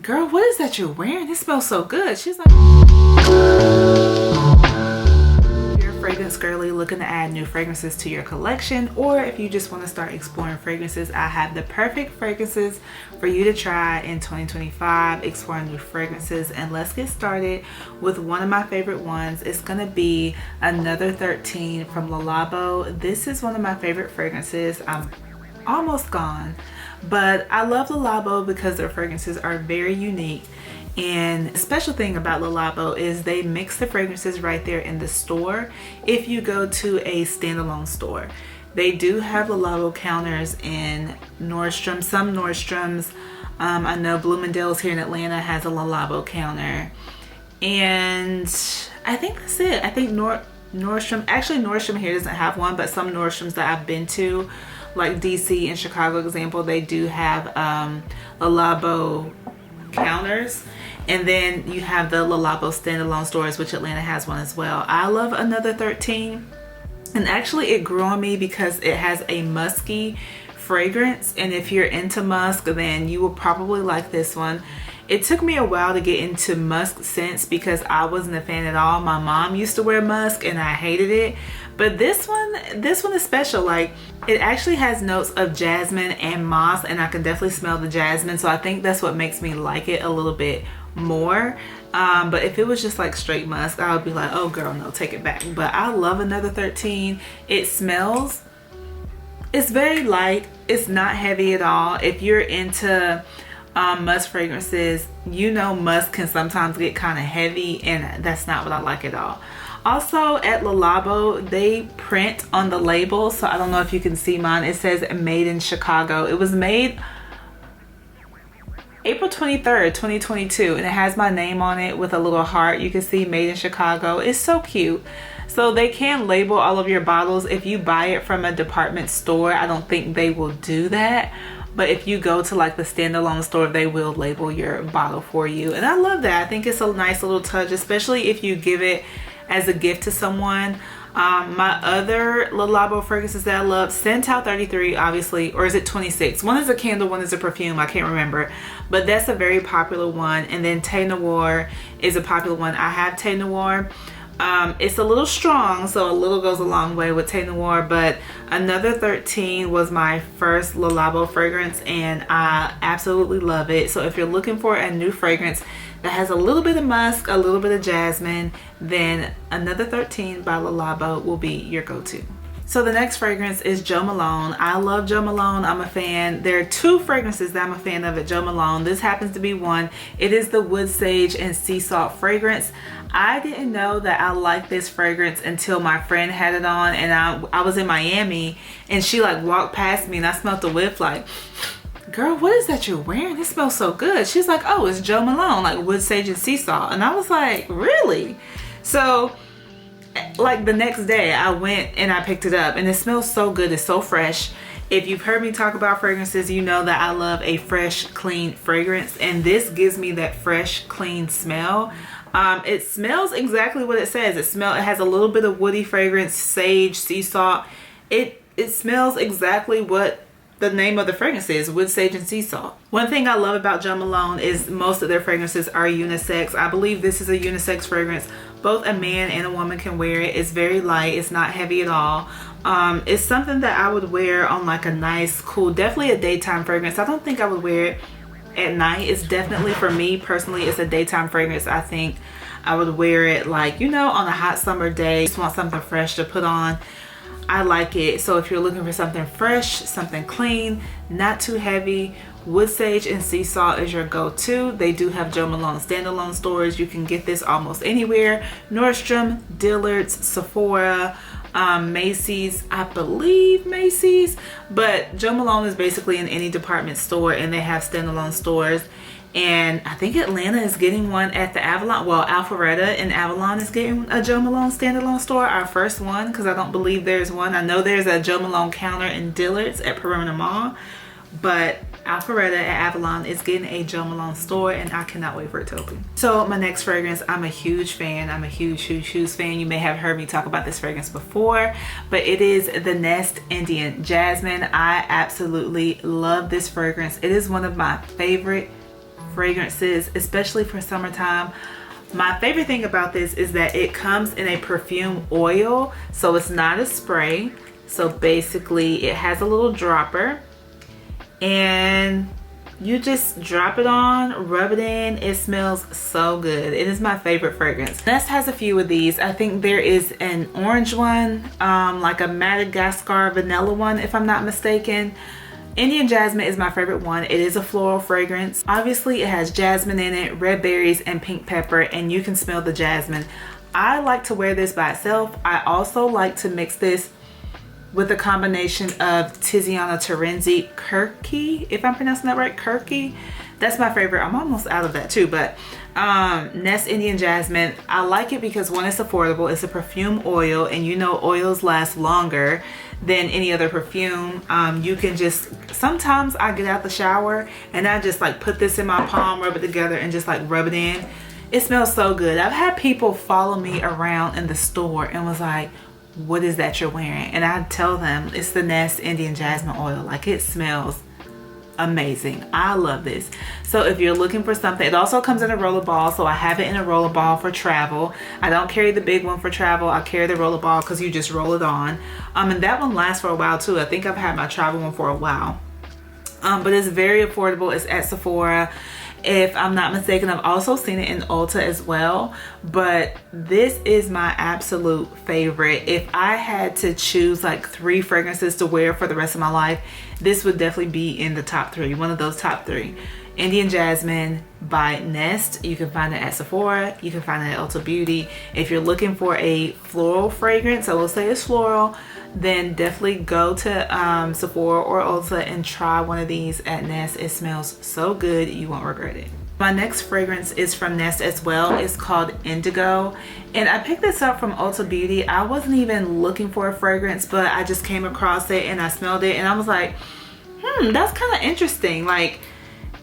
girl, what is that you're wearing? It smells so good. She's like, if you're a fragrance girly looking to add new fragrances to your collection, or if you just want to start exploring fragrances, I have the perfect fragrances for you to try in 2025, exploring new fragrances. And let's get started with one of my favorite ones. It's gonna be Another 13 from Le Labo. This is one of my favorite fragrances. I'm almost gone, but I love Le Labo because their fragrances are very unique. And the special thing about Le Labo is they mix the fragrances right there in the store if you go to a standalone store. They do have Le Labo counters in Nordstrom, some Nordstroms. I know Bloomingdale's here in Atlanta has a Le Labo counter. And I think that's it. I think Nordstrom, actually Nordstrom here doesn't have one, but some Nordstroms that I've been to, like DC and Chicago example, they do have Le Labo counters. And then you have the Le Labo standalone stores, which Atlanta has one as well. I love Another 13. And actually it grew on me because it has a musky fragrance. And if you're into musk, then you will probably like this one. It took me a while to get into musk scents because I wasn't a fan at all. My mom used to wear musk and I hated it. But this one is special. Like, it actually has notes of jasmine and moss, and I can definitely smell the jasmine. So I think that's what makes me like it a little bit more. But if it was just like straight musk, I would be like, oh girl, no, take it back. But I love Another 13. It smells, it's very light. It's not heavy at all. If you're into musk fragrances, you know musk can sometimes get kind of heavy, and that's not what I like at all. Also at Le Labo, they print on the label, so I don't know if you can see mine. It says made in Chicago. It was made April 23rd, 2022, and it has my name on it with a little heart. You can see made in Chicago. It's so cute. So they can label all of your bottles. If you buy it from a department store, I don't think they will do that. But if you go to like the standalone store, they will label your bottle for you. And I love that. I think it's a nice little touch, especially if you give it as a gift to someone. My other Le Labo fragrances that I love, Santal 33, obviously, or is it 26? One is a candle, one is a perfume, I can't remember. But that's a very popular one. And then Thé Noir is a popular one. I have Thé Noir. It's a little strong, so a little goes a long way with Thé Noir, but Another 13 was my first Le Labo fragrance, and I absolutely love it. So if you're looking for a new fragrance that has a little bit of musk, a little bit of jasmine, then Another 13 by Le Labo will be your go-to. So the next fragrance is Jo Malone. I love Jo Malone. I'm a fan. There are two fragrances that I'm a fan of at Jo Malone. This happens to be one. It is the Wood Sage and Sea Salt fragrance. I didn't know that I liked this fragrance until my friend had it on, and I was in Miami, and she like walked past me and I smelled the whiff like, girl, what is that you're wearing? It smells so good. She's like, oh, it's Jo Malone, like Wood Sage and Sea Salt. And I was like, really? So like the next day I went and I picked it up, and it smells so good. It's so fresh. If you've heard me talk about fragrances, you know that I love a fresh, clean fragrance, and this gives me that fresh, clean smell. It smells exactly what it says. It has a little bit of woody fragrance, sage, sea salt. It smells exactly what the name of the fragrance is, Wood Sage and Sea Salt. One thing I love about Jo Malone is most of their fragrances are unisex. I believe this is a unisex fragrance. Both a man and a woman can wear it. It's very light. It's not heavy at all. It's something that I would wear on like a nice, cool, definitely a daytime fragrance. I don't think I would wear it at night. It's definitely, for me personally, it's a daytime fragrance. I think I would wear it like, you know, on a hot summer day. Just want something fresh to put on. I like it. So if you're looking for something fresh, something clean, not too heavy, Wood Sage and Sea Salt is your go-to. They do have Jo Malone standalone stores. You can get this almost anywhere. Nordstrom, Dillard's, Sephora, Macy's, I believe Macy's, but Jo Malone is basically in any department store, and they have standalone stores. And I think Atlanta is getting one at the Avalon. Well, Alpharetta in Avalon is getting a Jo Malone standalone store, our first one, because I don't believe there's one. I know there's a Jo Malone counter in Dillard's at Perimeter Mall, but Alpharetta at Avalon is getting a Jo Malone store, and I cannot wait for it to open. So my next fragrance, I'm a huge fan. I'm a huge fan. You may have heard me talk about this fragrance before, but it is the Nest Indian Jasmine. I absolutely love this fragrance. It is one of my favorite fragrances, especially for summertime. My favorite thing about this is that it comes in a perfume oil, so it's not a spray. So basically it has a little dropper and you just drop it on, rub it in. It smells so good. It is my favorite fragrance. Nest has a few of these. I think there is an orange one, like a Madagascar vanilla one, if I'm not mistaken. Indian Jasmine is my favorite one. It is a floral fragrance. Obviously it has jasmine in it, red berries, and pink pepper, and you can smell the jasmine. I like to wear this by itself. I also like to mix this with a combination of Tiziana Terenzi Kirky, if I'm pronouncing that right, Kirky. That's my favorite. I'm almost out of that too, but Nest Indian Jasmine, I like it because one, it's affordable. It's a perfume oil, and you know oils last longer than any other perfume. You can just, sometimes I get out the shower and I just like put this in my palm, rub it together, and just like rub it in. It smells so good. I've had people follow me around in the store and was like, what is that you're wearing? And I tell them it's the Nest Indian Jasmine oil. Like, it smells amazing. I love this. So if you're looking for something, it also comes in a roller ball, so I have it in a roller ball for travel. I don't carry the big one for travel. I carry the roller ball because you just roll it on, and that one lasts for a while too. I think I've had my travel one for a while, but it's very affordable. It's at Sephora, if I'm not mistaken. I've also seen it in Ulta as well, but this is my absolute favorite. If I had to choose like 3 fragrances to wear for the rest of my life, this would definitely be in the top 3, one of those top 3. Indian Jasmine by Nest. You can find it at Sephora. You can find it at Ulta Beauty. If you're looking for a floral fragrance, I will say it's floral, then definitely go to Sephora or Ulta and try one of these at Nest. It smells so good, you won't regret it. My next fragrance is from Nest as well. It's called Indigo, and I picked this up from Ulta Beauty. I wasn't even looking for a fragrance, but I just came across it and I smelled it and I was like, that's kind of interesting. Like,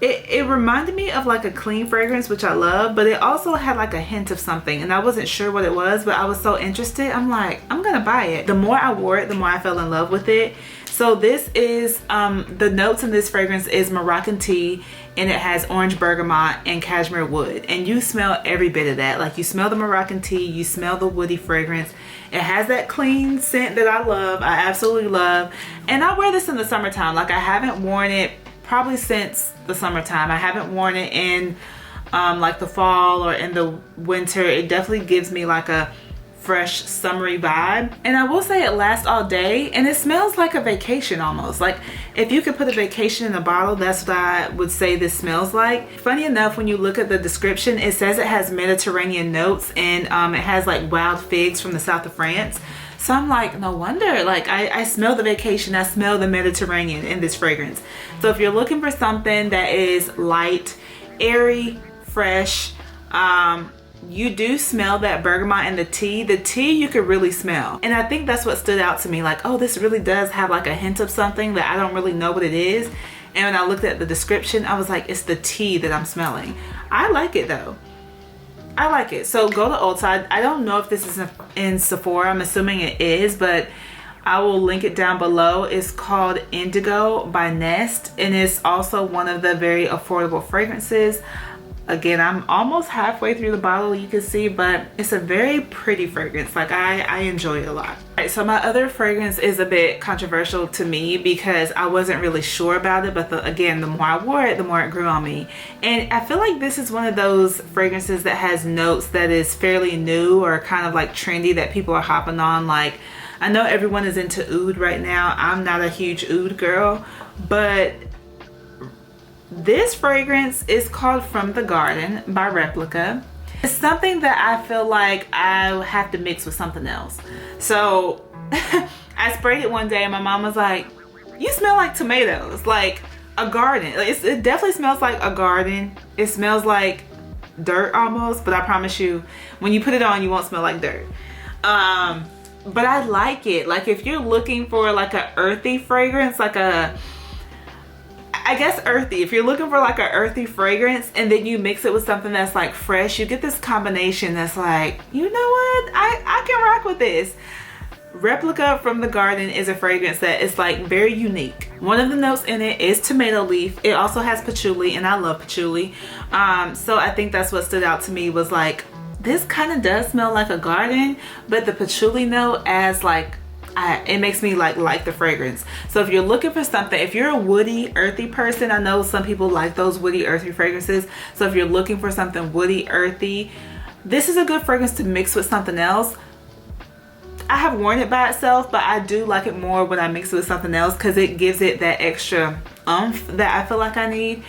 it reminded me of like a clean fragrance, which I love, but it also had like a hint of something, and I wasn't sure what it was, but I was so interested. I'm like, I'm gonna buy it. The more I wore it, the more I fell in love with it. So this is, the notes in this fragrance is Moroccan tea, and it has orange bergamot and cashmere wood, and you smell every bit of that. Like, you smell the Moroccan tea, you smell the woody fragrance. It has that clean scent that I love, I absolutely love, and I wear this in the summertime. Like, I haven't worn it probably since the summertime. I haven't worn it in like the fall or in the winter. It definitely gives me like a fresh summery vibe, and I will say it lasts all day, and it smells like a vacation almost. Like, if you could put a vacation in a bottle, that's what I would say this smells like. Funny enough, when you look at the description, it says it has Mediterranean notes, and it has like wild figs from the south of France. So I'm like, no wonder. Like, I smell the vacation, I smell the Mediterranean in this fragrance. So if you're looking for something that is light, airy, fresh, you do smell that bergamot and the tea. The tea you could really smell. And I think that's what stood out to me. Like, oh, this really does have like a hint of something that I don't really know what it is. And when I looked at the description, I was like, it's the tea that I'm smelling. I like it though. I like it. So go to Ulta. I don't know if this is in Sephora. I'm assuming it is, but I will link it down below. It's called Indigo by Nest, and it's also one of the very affordable fragrances. Again, I'm almost halfway through the bottle, you can see, but it's a very pretty fragrance. Like, I enjoy it a lot. All right, so my other fragrance is a bit controversial to me because I wasn't really sure about it, but again, the more I wore it, the more it grew on me. And I feel like this is one of those fragrances that has notes that is fairly new or kind of like trendy that people are hopping on. Like, I know everyone is into oud right now. I'm not a huge oud girl, but this fragrance is called From the Garden by Replica. It's something that I feel like I have to mix with something else. So I sprayed it one day and my mom was like, you smell like tomatoes, like a garden. It definitely smells like a garden. It smells like dirt almost, but I promise you, when you put it on, you won't smell like dirt. But I like it. Like, if you're looking for like a earthy fragrance, like I guess earthy. If you're looking for like an earthy fragrance and then you mix it with something that's like fresh, you get this combination that's like, you know what? I can rock with this. Replica from the Garden is a fragrance that is like very unique. One of the notes in it is tomato leaf. It also has patchouli, and I love patchouli. So I think that's what stood out to me, was like, this kind of does smell like a garden, but the patchouli note as like, it makes me like the fragrance. So if you're looking for something, if you're a woody, earthy person, I know some people like those woody, earthy fragrances. So if you're looking for something woody, earthy, this is a good fragrance to mix with something else. I have worn it by itself, but I do like it more when I mix it with something else because it gives it that extra oomph that I feel like I need.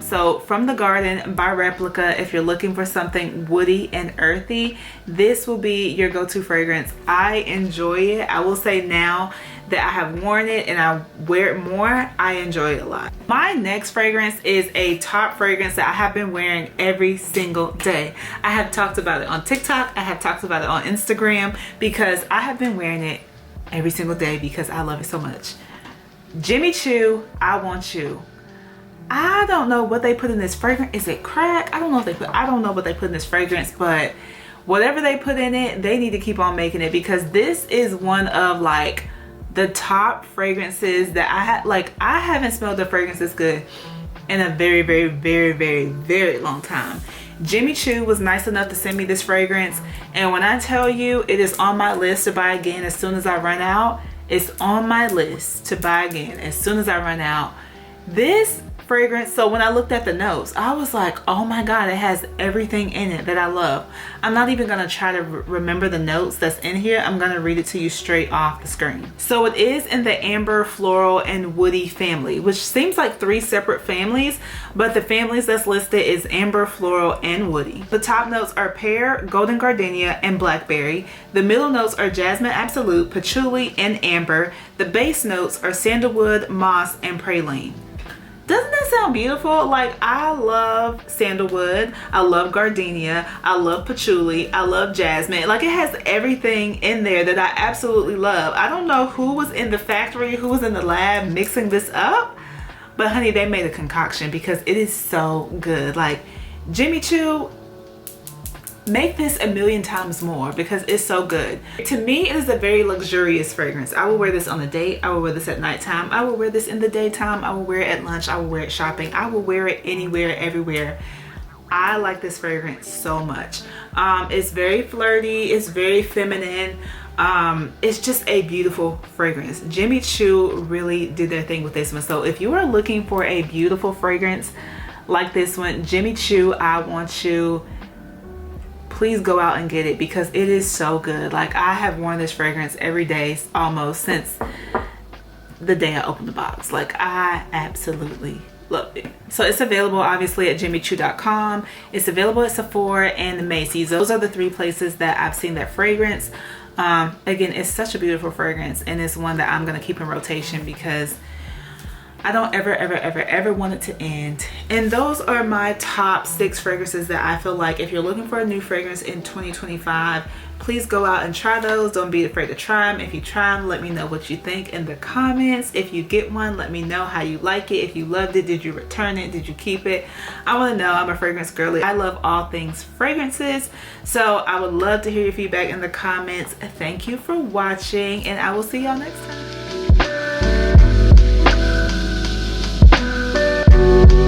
So From the Garden by Replica, if you're looking for something woody and earthy, this will be your go-to fragrance. I enjoy it. I will say now that I have worn it and I wear it more, I enjoy it a lot. My next fragrance is a top fragrance that I have been wearing every single day. I have talked about it on TikTok. I have talked about it on Instagram because I have been wearing it every single day because I love it so much. Jimmy Choo, I Want You. I don't know what they put in this fragrance. Is it crack? I don't know what they put in this fragrance, but whatever they put in it, they need to keep on making it because this is one of like the top fragrances that I haven't smelled a fragrance this good in a very, very, very, very, very long time. Jimmy Choo was nice enough to send me this fragrance, and when I tell you it is on my list to buy again as soon as I run out, it's on my list to buy again as soon as I run out. This fragrance, so when I looked at the notes, I was like, oh my god, it has everything in it that I love. I'm not even gonna try to remember the notes that's in here. I'm gonna read it to you straight off the screen. So it is in the amber, floral, and woody family, which seems like 3 separate families, but the families that's listed is amber, floral, and woody. The top notes are pear, golden gardenia, and blackberry. The middle notes are jasmine absolute, patchouli, and amber. The base notes are sandalwood, moss, and praline. Doesn't that sound beautiful? Like, I love sandalwood, I love gardenia, I love patchouli, I love jasmine. Like, it has everything in there that I absolutely love. I don't know who was in the factory, who was in the lab mixing this up, but honey, they made a concoction because it is so good. Like, Jimmy Choo, make this a million times more because it's so good. To me, it is a very luxurious fragrance. I will wear this on a date. I will wear this at nighttime. I will wear this in the daytime. I will wear it at lunch. I will wear it shopping. I will wear it anywhere, everywhere. I like this fragrance so much. It's very flirty. It's very feminine. It's just a beautiful fragrance. Jimmy Choo really did their thing with this one. So if you are looking for a beautiful fragrance like this one, Jimmy Choo, I Want You, please go out and get it because it is so good. Like, I have worn this fragrance every day almost since the day I opened the box. Like, I absolutely love it. So it's available obviously at jimmychoo.com. It's available at Sephora and Macy's. Those are the 3 places that I've seen that fragrance. Again, it's such a beautiful fragrance, and it's one that I'm gonna keep in rotation because I don't ever want it to end. And those are my top 6 fragrances that I feel like if you're looking for a new fragrance in 2025, please go out and try those. Don't be afraid to try them. If you try them, let me know what you think in the comments. If you get one, let me know how you like it. If you loved it, did you return it? Did you keep it? I want to know. I'm a fragrance girly. I love all things fragrances. So I would love to hear your feedback in the comments. Thank you for watching, and I will see y'all next time.